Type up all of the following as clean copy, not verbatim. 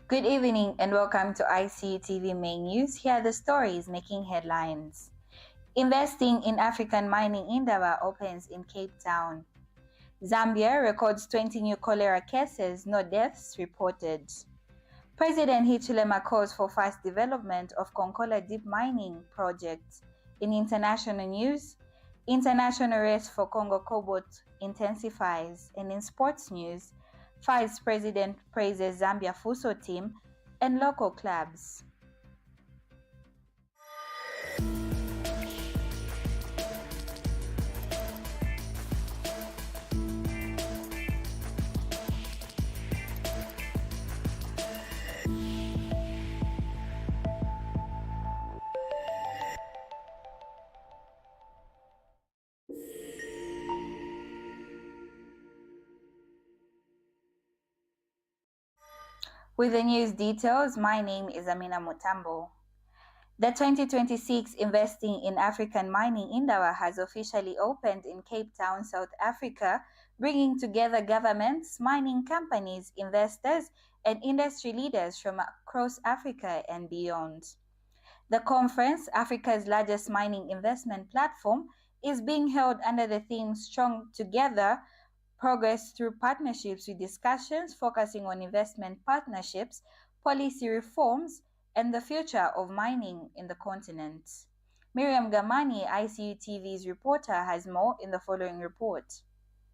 Good evening and welcome to ICU TV Main News. Here are the stories making headlines. Investing in African mining Indaba opens in Cape Town. Zambia records 20 new cholera cases, no deaths reported. President Hichilema calls for fast development of Konkola deep mining project. In international news, international race for Congo Cobalt intensifies. And in sports news, Vice President praises Zambia Futsal team and local clubs. With the news details, my name is Amina Mutambo. The 2026 Investing in African Mining Indaba has officially opened in Cape Town, South Africa, bringing together governments, mining companies, investors, and industry leaders from across Africa and beyond. The conference, Africa's largest mining investment platform, is being held under the theme Strong Together, Progress through Partnerships, with discussions focusing on investment partnerships, policy reforms, and the future of mining in the continent. Miriam Gamani, ICU TV's reporter, has more in the following report.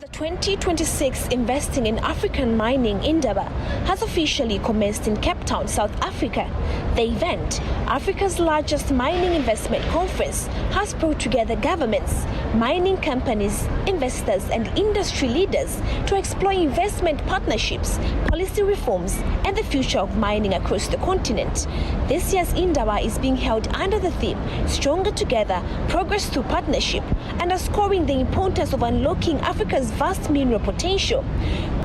The 2026 Investing in African Mining Indaba has officially commenced in Cape Town, South Africa. The event, Africa's largest mining investment conference, has brought together governments, mining companies, investors, and industry leaders to explore investment partnerships, policy reforms, and the future of mining across the continent. This year's Indaba is being held under the theme Stronger Together, Progress through Partnership, underscoring the importance of unlocking Africa's vast mineral potential.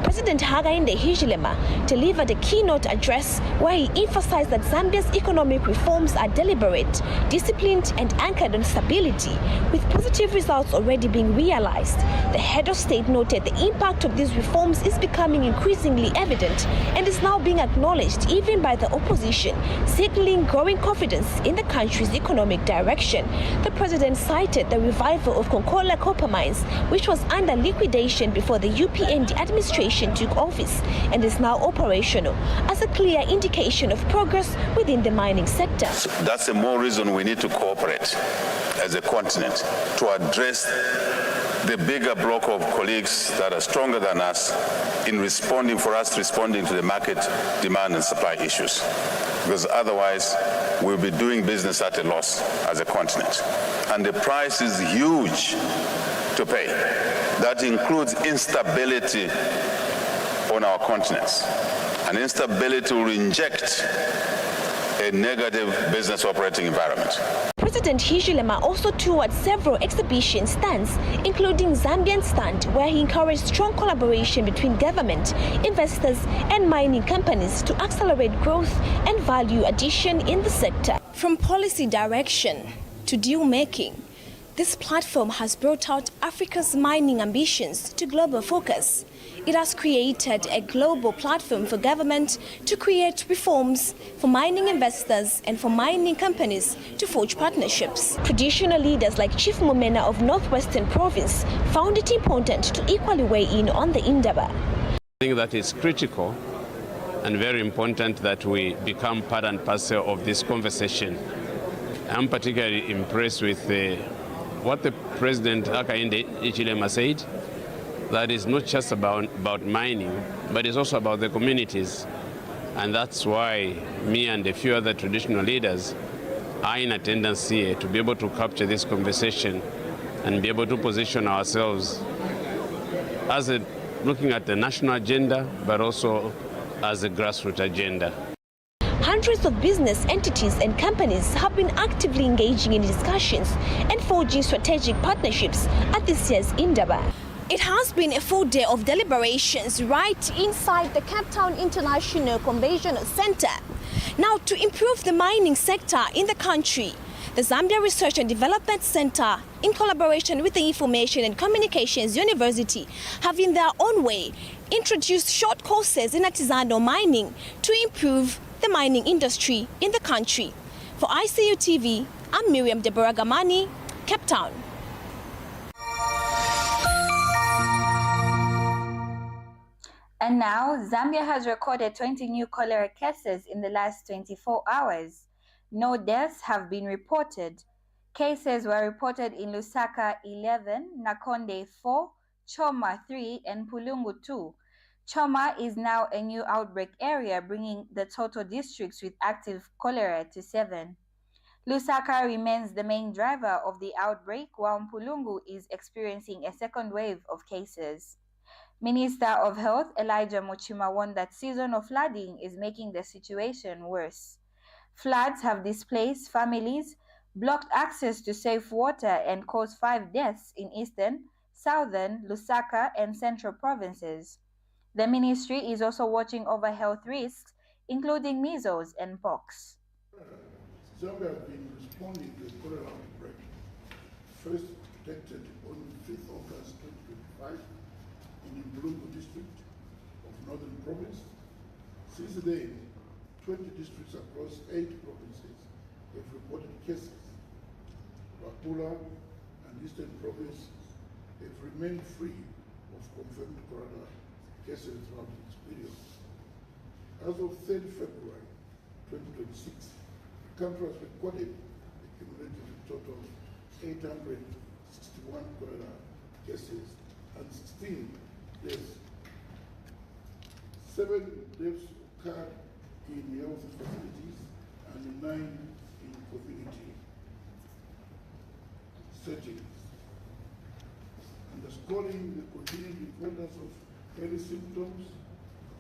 President Hichilema delivered a keynote address where he emphasized that Zambia's economic reforms are deliberate, disciplined, and anchored on stability, with positive results already being realized. The head of state noted the impact of these reforms is becoming increasingly evident and is now being acknowledged even by the opposition, signaling growing confidence in the country's economic direction. The president cited the revival of Konkola copper mines, which was under liquidation before the UPND administration took office and is now operational, as a clear indication of progress within the mining sector. That's the more reason we need to cooperate as a continent to address the bigger block of colleagues that are stronger than us in responding to the market demand and supply issues. Because otherwise, we'll be doing business at a loss as a continent. And the price is huge to pay. That includes instability on our continents. And instability will inject a negative business operating environment. President Hichilema also toured several exhibition stands, including Zambian stand, where he encouraged strong collaboration between government, investors, and mining companies to accelerate growth and value addition in the sector. From policy direction to deal making, this platform has brought out Africa's mining ambitions to global focus. It has created a global platform for government to create reforms, for mining investors and for mining companies to forge partnerships. Traditional leaders like Chief Mumena of Northwestern Province found it important to equally weigh in on the Indaba. I think that it's critical and very important that we become part and parcel of this conversation. I'm particularly impressed with what the President Hichilema said. That is not just about mining, but it's also about the communities. And that's why me and a few other traditional leaders are in attendance here to be able to capture this conversation and be able to position ourselves as looking at the national agenda, but also as a grassroots agenda. Hundreds of business entities and companies have been actively engaging in discussions and forging strategic partnerships at this year's Indaba. It has been a full day of deliberations right inside the Cape Town International Convention Center. Now, to improve the mining sector in the country, the Zambia Research and Development Center in collaboration with the Information and Communications University, have in their own way introduced short courses in artisanal mining to improve the mining industry in the country. For ICU TV, I'm Miriam Deborah Gamani, Cape Town. And now, Zambia has recorded 20 new cholera cases in the last 24 hours. No deaths have been reported. Cases were reported in Lusaka 11, Nakonde 4, Choma 3, and Pulungu 2. Choma is now a new outbreak area, bringing the total districts with active cholera to 7. Lusaka remains the main driver of the outbreak, while Pulungu is experiencing a second wave of cases. Minister of Health Elijah Muchima warned that seasonal flooding is making the situation worse. Floods have displaced families, blocked access to safe water, and caused 5 deaths in eastern, southern, Lusaka, and central provinces. The ministry is also watching over health risks, including measles and pox. Zambia has been responding to the cholera outbreak, first detected on 5th August 2025 in Bulungu district of Northern Province. Since then, 20 districts across 8 provinces have reported cases. Bakula and Eastern Province have remained free of confirmed cholera cases throughout this period. As of 3rd February 2026, the country has recorded a cumulative total of 861 cholera cases and 16 deaths. 7 deaths occurred in health facilities and 9 in community settings, underscoring the continued importance of early symptoms,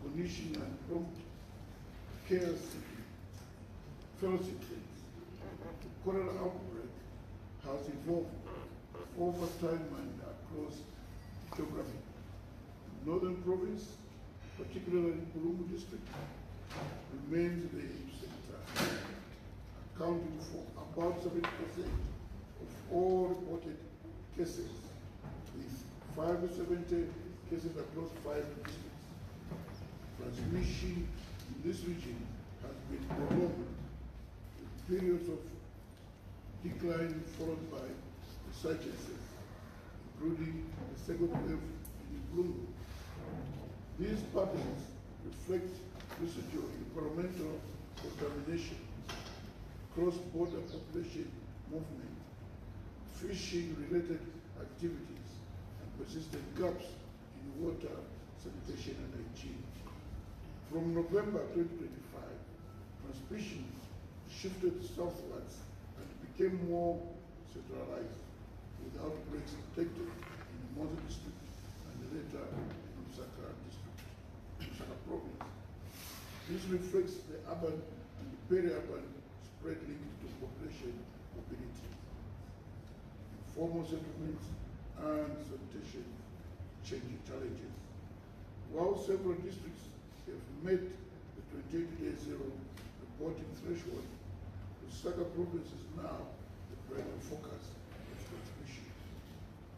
recognition, and prompt care seeking. Fellowship days. The cholera outbreak has evolved over time and across geography. Northern Province, particularly in Pulungu district, remains the epicenter, accounting for about 70% of all reported cases, with 570 cases across 5 districts. Transmission in this region has been prolonged, with periods of decline followed by resurgences, including the second wave in Congo. These patterns reflect residual environmental contamination, cross-border population movement, fishing-related activities, and persistent gaps in water, sanitation, and hygiene. From November 2025, transmission shifted southwards and became more centralized, with outbreaks detected in the Moza district and later in Lusaka district, Lusaka province. This reflects the urban and the peri-urban spread linked to population mobility, informal settlements, and sanitation changing challenges. While several districts have met the 28-day zero reporting threshold, Lusaka province is now the primary focus of transmission,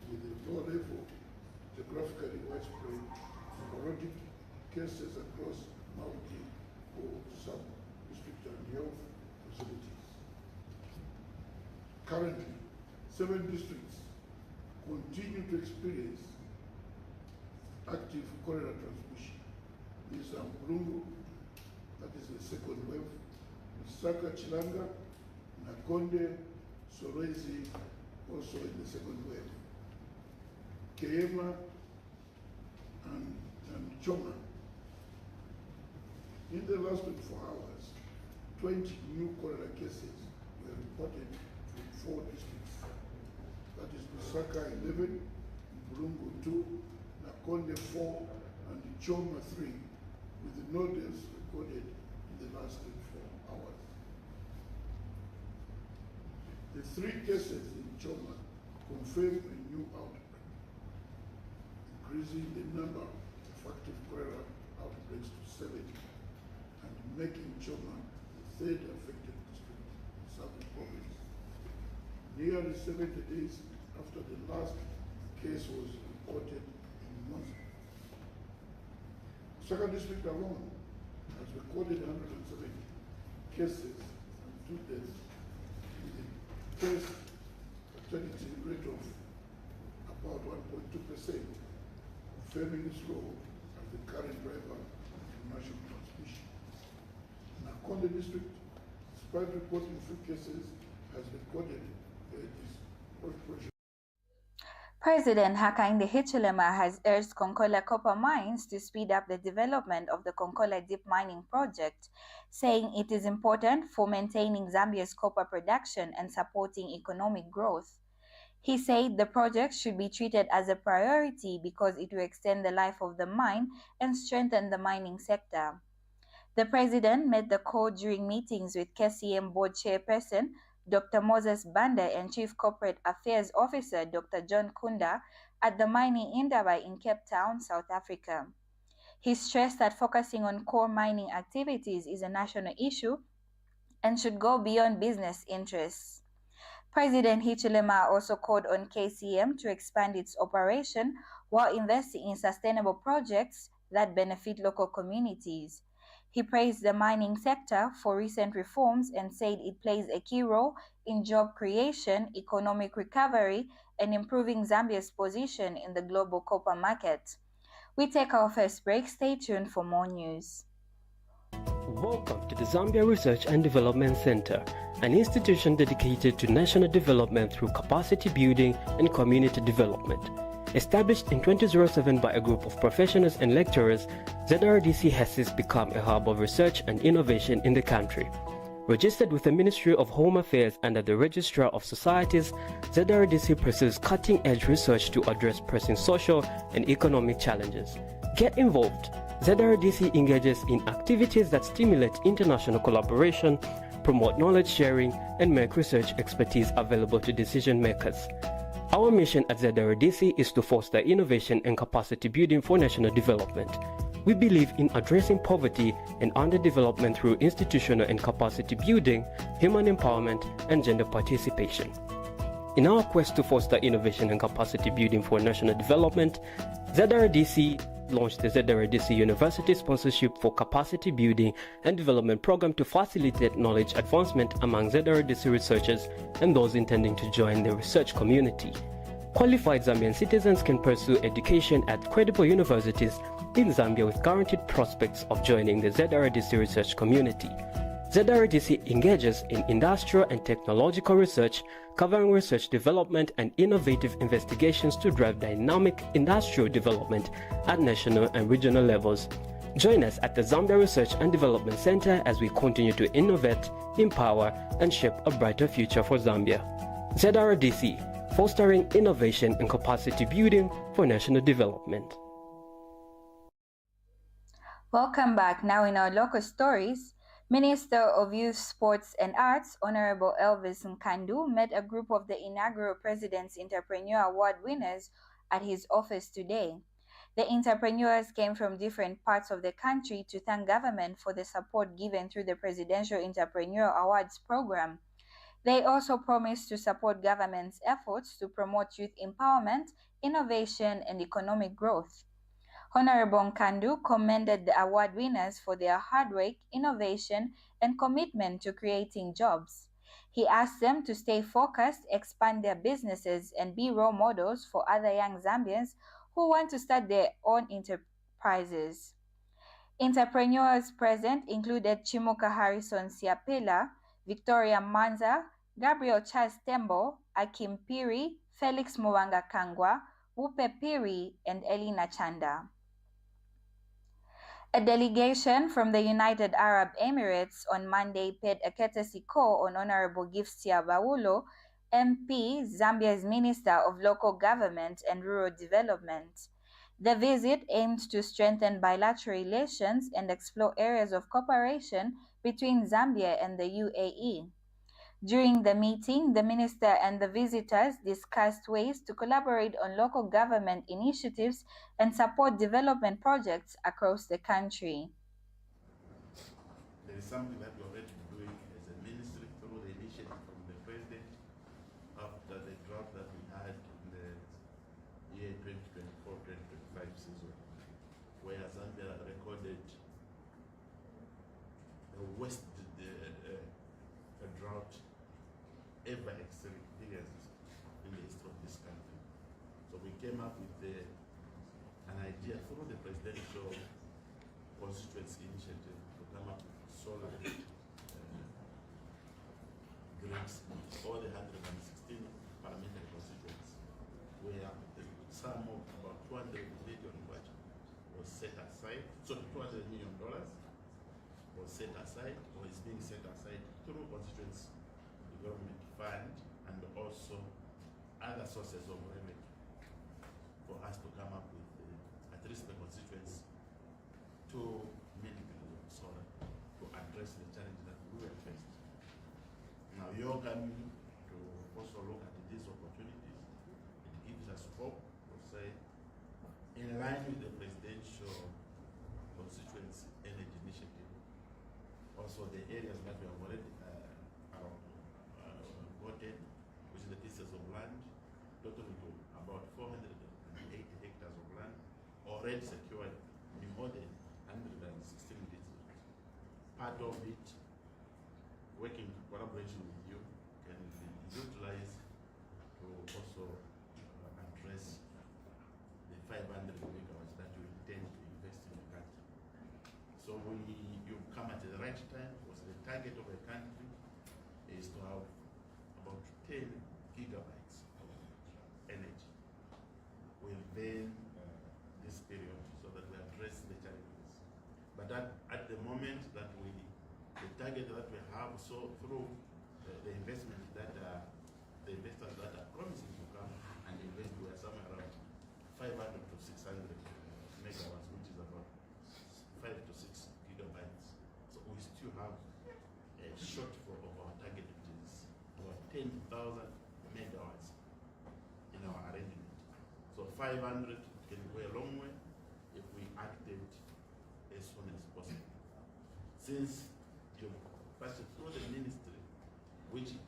with a low level, geographically widespread, sporadic cases across multi or sub-district and health facilities. Currently, 7 districts continue to experience active cholera transmission. These are Pulungu, that is the second wave, Lusaka, Chilanga, Nakonde, Solwezi, also in the second wave, Keema, and Choma. In the last 24 hours, 20 new cholera cases were reported from 4 districts. That is Lusaka 11, Pulungu 2, Nakonde 4, and Choma 3, with no deaths recorded in the last 24 hours. The 3 cases in Choma confirm a new outbreak, increasing the number of active cholera outbreaks to 7, and making Choma the 3rd affected district in Southern Province. Nearly 70 days after the last case was reported in Mwanza. Second district alone has recorded 107 cases and 2 deaths, with a case fatality rate of about 1.2%, confirming its role as the current driver of national transmission. Nakonde district, despite reporting few cases, has recorded this project. President Hakainde Hichilema has urged Konkola copper mines to speed up the development of the Konkola deep mining project, saying it is important for maintaining Zambia's copper production and supporting economic growth. He said the project should be treated as a priority because it will extend the life of the mine and strengthen the mining sector. The president made the call during meetings with KCM board chairperson Dr. Moses Banda and Chief Corporate Affairs Officer Dr. John Kunda at the mining Indaba in Cape Town, South Africa. He stressed that focusing on core mining activities is a national issue and should go beyond business interests. President Hichilema also called on KCM to expand its operation while investing in sustainable projects that benefit local communities. He praised the mining sector for recent reforms and said it plays a key role in job creation, economic recovery, and improving Zambia's position in the global copper market. We take our first break. Stay tuned for more news. Welcome to the Zambia Research and Development Center, an institution dedicated to national development through capacity building and community development. Established in 2007 by a group of professionals and lecturers, ZRDC has since become a hub of research and innovation in the country. Registered with the Ministry of Home Affairs under the Registrar of Societies, ZRDC pursues cutting-edge research to address pressing social and economic challenges. Get involved. ZRDC engages in activities that stimulate international collaboration, promote knowledge sharing, and make research expertise available to decision makers. Our mission at ZRDC is to foster innovation and capacity building for national development. We believe in addressing poverty and underdevelopment through institutional and capacity building, human empowerment, and gender participation. In our quest to foster innovation and capacity building for national development, ZRDC launched the ZRDC University Sponsorship for Capacity Building and Development Program to facilitate knowledge advancement among ZRDC researchers and those intending to join the research community. Qualified Zambian citizens can pursue education at credible universities in Zambia with guaranteed prospects of joining the ZRDC research community. ZRDC engages in industrial and technological research, covering research development and innovative investigations to drive dynamic industrial development at national and regional levels. Join us at the Zambia Research and Development Center as we continue to innovate, empower, and shape a brighter future for Zambia. ZRDC, fostering innovation and capacity building for national development. Welcome back. Now in our local stories, Minister of Youth, Sports and Arts, Honorable Elvis Nkandu, met a group of the inaugural President's Entrepreneur Award winners at his office today. The entrepreneurs came from different parts of the country to thank government for the support given through the Presidential Entrepreneur Awards program. They also promised to support government's efforts to promote youth empowerment, innovation, and economic growth. Honorable Nkandu commended the award winners for their hard work, innovation, and commitment to creating jobs. He asked them to stay focused, expand their businesses, and be role models for other young Zambians who want to start their own enterprises. Entrepreneurs present included Chimuka Harrison Siapela, Victoria Manza, Gabriel Charles Tembo, Akim Piri, Felix Mwanga Kangwa, Wupe Piri, and Elina Chanda. A delegation from the United Arab Emirates on Monday paid a courtesy call on Honorable Giftia Bawulo, MP, Zambia's Minister of Local Government and Rural Development. The visit aimed to strengthen bilateral relations and explore areas of cooperation between Zambia and the UAE. During the meeting, the minister and the visitors discussed ways to collaborate on local government initiatives and support development projects across the country. There is something that we are already doing as a ministry through the initiative from the President after the drought that we had 2024-2025 season, where Zambia recorded the worst drought ever experienced in the history of this country. So we came up with an idea through the presidential constituency initiative to come up with solar grids, all the 116 parliamentary constituents, where the sum of about 200 million was set aside, so $200 million was set aside, or is being set aside through constituency development fund and also other sources of revenue for us to come up with at least the constituents 2 million solar to address the challenges that we were faced. Now you're coming to also look at these opportunities. It gives us hope to say, in line with the presidential constituency energy initiative, also the areas that we have already gotten, which is the pieces of land, totaling to about 480 hectares of land, already secured in more than 116 districts. Part of it, working in collaboration with you, can be utilized to also address the 500 megawatts that we intend to invest in the country. So you come at the right time, because the target of the country is to have about 10 gigabytes of energy within this period, so that we address the challenges. But at the moment that the target that we have, so through the investment that the investors that are promising to come and invest, we are somewhere around 500 to 600 megawatts, which is about 5 to 6 gigabytes. So we still have a shortfall of our target, which is about 10,000 megawatts in our arrangement. So 500 can go a long way if we acted as soon as possible. Since you passed through the ministry, which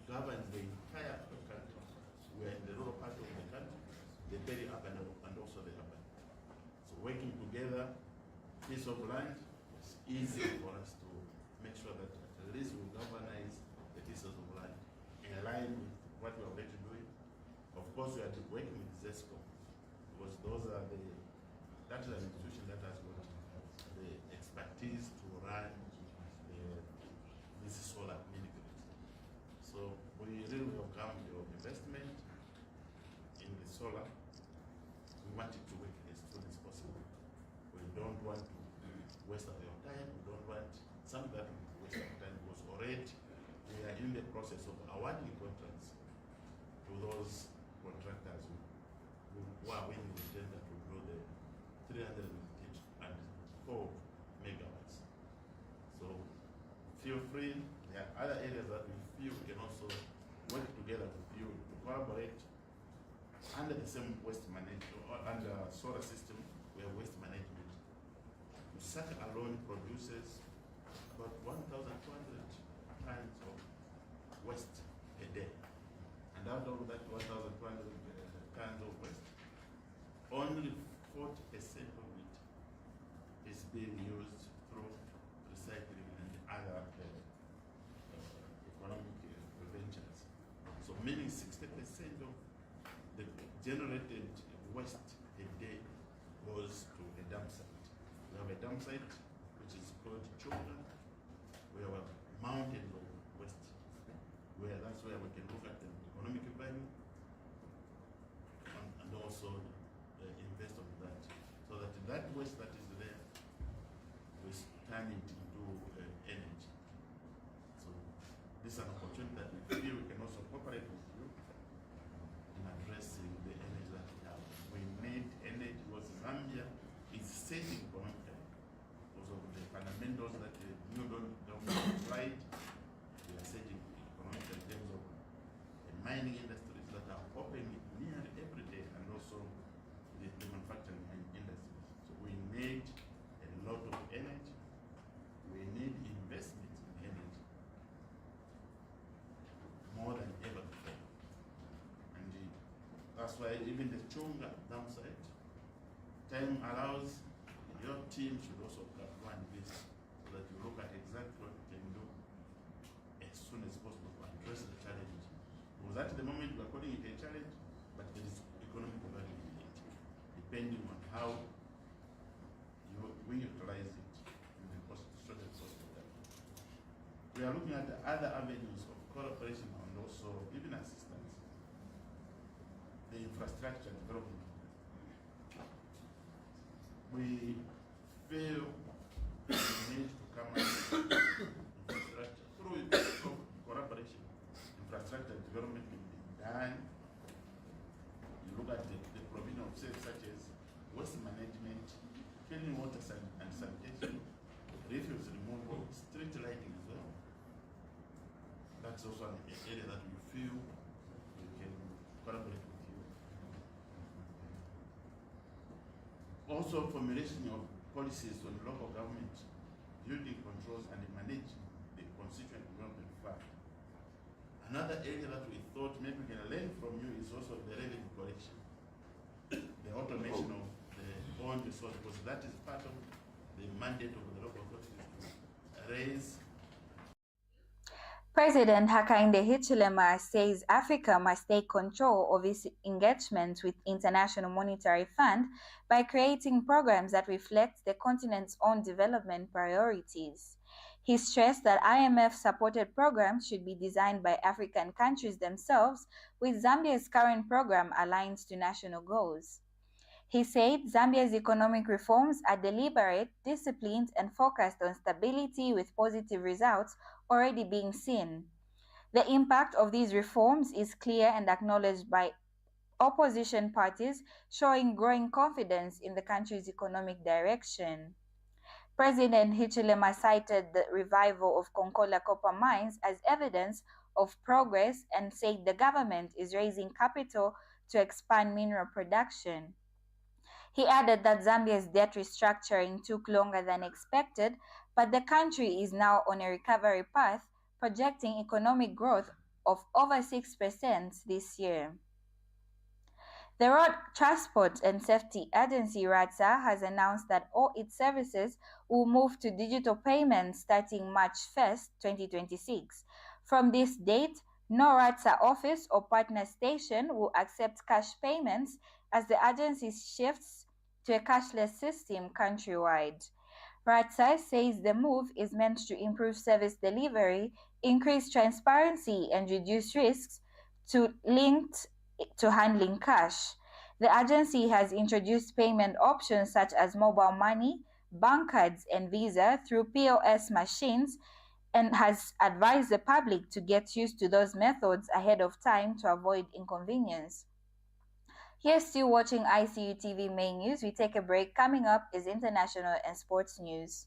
governs the entire country, we are in the rural part of the country, the peri-urban and also the urban. So working together, piece of land, it's easy for us to make sure that at least we galvanize the pieces of land in line with what we are already doing. Of course, we are working with ZESCO, because that is an institution that has got the expertise to run this solar mini grid. So we really welcome your investment in the solar. We want it to work as soon as possible. We don't want to waste your time. We don't want something that will waste our time, because already we are in the process of awarding contracts to those contractors who are winning the tender to grow the 304 megawatts. So feel free. There are other areas that we feel we can also work together with you to collaborate under the same waste management, or under solar system. We have waste management. Lusaka alone produces about 1,200 tons of waste a day. And out of that 1,200 tons of waste, only 40% of it is being used through recycling and other economic ventures. So meaning 60% of the generated waste a day goes to a dump site. We have a dump site which is called Cholera, where we have mountains of waste, where that's where we can look at the economic value and also invest on that, so that that waste that is there, we turn it into energy. So this is an opportunity that we feel we can also cooperate with you in addressing the energy that we have. We need energy, because Zambia is setting economically because of the fundamentals that the new government applied. We are setting economically in terms of the mining industries that are opening nearly every day, and also the manufacturing industries. So we need a lot of energy. We need investment in energy more than ever before. And That's why even the Chunga dam site, time allows, your team should also go and visit so that you look at exactly what you can do as soon as possible to address the challenge. Because at the moment we are calling it a challenge, but there is economic value in it, depending on how we utilize it in the shortest possible time. We are looking at the other avenues of cooperation and also even assistance. The infrastructure development. We fail to manage to come up with infrastructure through collaboration. Infrastructure development can be done. You look at the provision of services such as waste management, clean water and sanitation, refuse removal, street lighting as well. That's also an area that we feel we can collaborate with you. Also, formulation of policies on local government, building controls and managing the constituent development fund. Another area that we thought maybe we can learn from you is also the revenue collection, the automation of the own resource, because that is part of the mandate of the local authorities to raise. President Hakainde Hichilema says Africa must take control of its engagement with International Monetary Fund by creating programs that reflect the continent's own development priorities. He stressed that IMF-supported programs should be designed by African countries themselves, with Zambia's current program aligned to national goals. He said Zambia's economic reforms are deliberate, disciplined, and focused on stability with positive results already being seen. The impact of these reforms is clear and acknowledged by opposition parties, showing growing confidence in the country's economic direction. President Hichilema cited the revival of Konkola copper mines as evidence of progress and said the government is raising capital to expand mineral production. He added that Zambia's debt restructuring took longer than expected, but the country is now on a recovery path, projecting economic growth of over 6% this year. The Road Transport and Safety Agency, RATSA, has announced that all its services will move to digital payments starting March 1st, 2026. From this date, no RATSA office or partner station will accept cash payments as the agency shifts to a cashless system countrywide. RATSA says the move is meant to improve service delivery, increase transparency, and reduce risks linked to handling cash. The agency has introduced payment options such as mobile money, bank cards, and Visa through POS machines, and has advised the public to get used to those methods ahead of time to avoid inconvenience. You're still watching ICU TV Main News. We take a break. Coming up is international and sports news.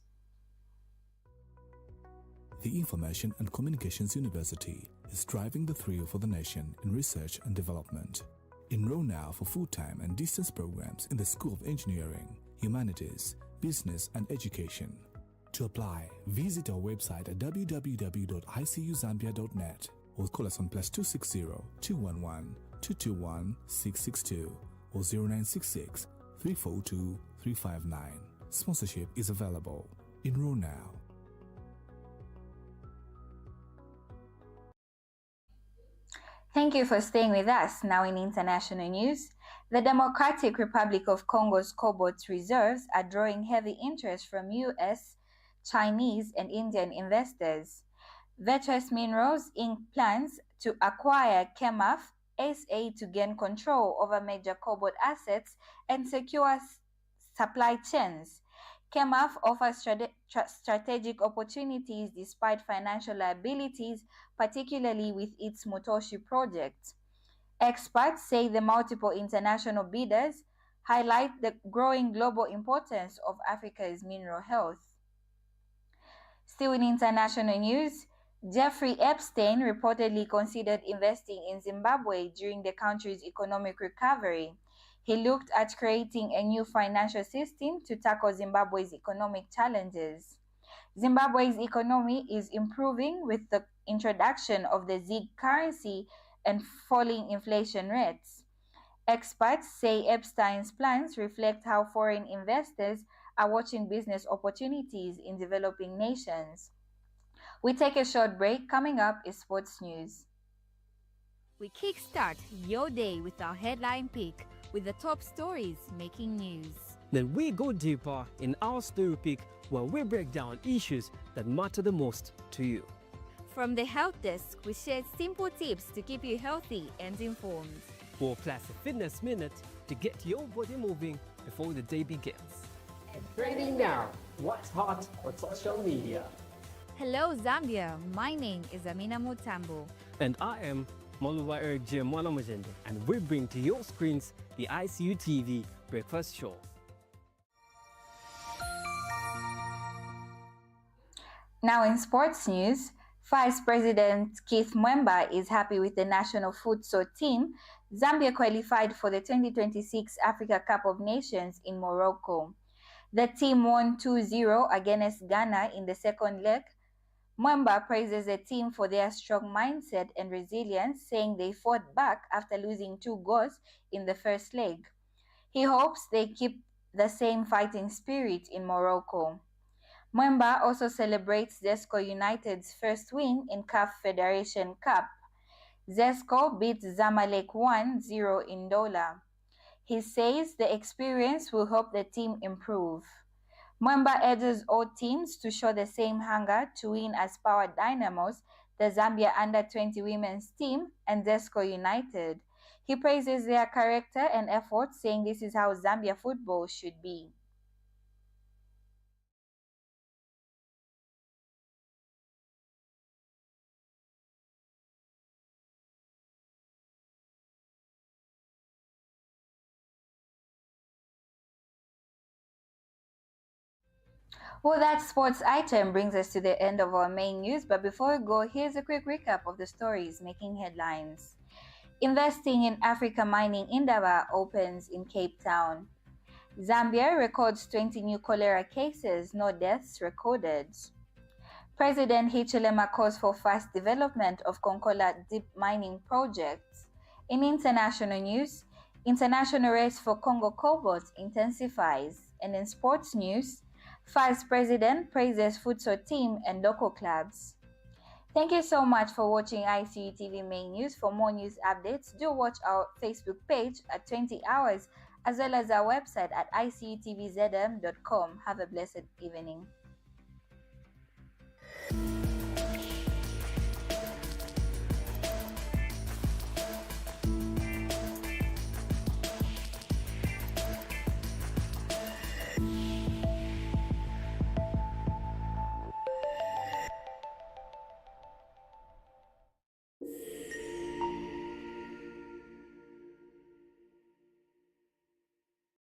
The Information and Communications University is driving the thrill for the nation in research and development. Enroll now for full-time and distance programs in the School of Engineering, Humanities, Business and Education. To apply, visit our website at www.icuzambia.net or call us on +260 211 221 662 or 0966 342 359. Sponsorship is available. Enroll now. Thank you for staying with us. Now in international news, the Democratic Republic of Congo's Cobalt reserves are drawing heavy interest from US, Chinese, and Indian investors. Vetus Minerals Inc. plans to acquire Chemaf SA to gain control over major cobalt assets and secure supply chains. Chemaf offers strategic opportunities despite financial liabilities, particularly with its Mutoshi project. Experts say the multiple international bidders highlight the growing global importance of Africa's mineral health. Still in international news, Jeffrey Epstein reportedly considered investing in Zimbabwe during the country's economic recovery. He looked at creating a new financial system to tackle Zimbabwe's economic challenges. Zimbabwe's economy is improving with the introduction of the ZiG currency and falling inflation rates. Experts say Epstein's plans reflect how foreign investors are watching business opportunities in developing nations. We take a short break. Coming up is sports news. We kickstart your day with our headline pick with the top stories making news. Then we go deeper in our story pick where we break down issues that matter the most to you. From the Health Desk, we share simple tips to keep you healthy and informed. For plus a fitness minute to get your body moving before the day begins. And trending now, what's hot on social media? Hello Zambia, my name is Amina Mutambo. And I am Moluwa Eric J. Mwanamujende, and we bring to your screens the ICU TV Breakfast Show. Now in sports news, Vice President Keith Mwemba is happy with the national futsal team. Zambia qualified for the 2026 Africa Cup of Nations in Morocco. The team won 2-0 against Ghana in the second leg. Mwemba praises the team for their strong mindset and resilience, saying they fought back after losing 2 goals in the first leg. He hopes they keep the same fighting spirit in Morocco. Mwemba also celebrates Zesco United's first win in CAF Federation Cup. Zesco beat Zamalek 1-0 in Dola. He says the experience will help the team improve. Mwemba urges all teams to show the same hunger to win as Power Dynamos, the Zambia Under-20 women's team, and Zesco United. He praises their character and effort, saying this is how Zambia football should be. Well, that sports item brings us to the end of our main news, but before we go, here's a quick recap of the stories making headlines. Investing in Africa mining Indaba opens in Cape Town. Zambia records 20 new cholera cases, no deaths recorded. President Hichilema calls for fast development of Konkola deep mining projects. In international news, international race for Congo Cobalt intensifies. And in sports news, Vice President praises futsal team and local clubs. Thank you so much for watching ICU TV Main News. For more news updates, do watch our Facebook page at 20 hours as well as our website at icutv.zm.com. Have a blessed evening.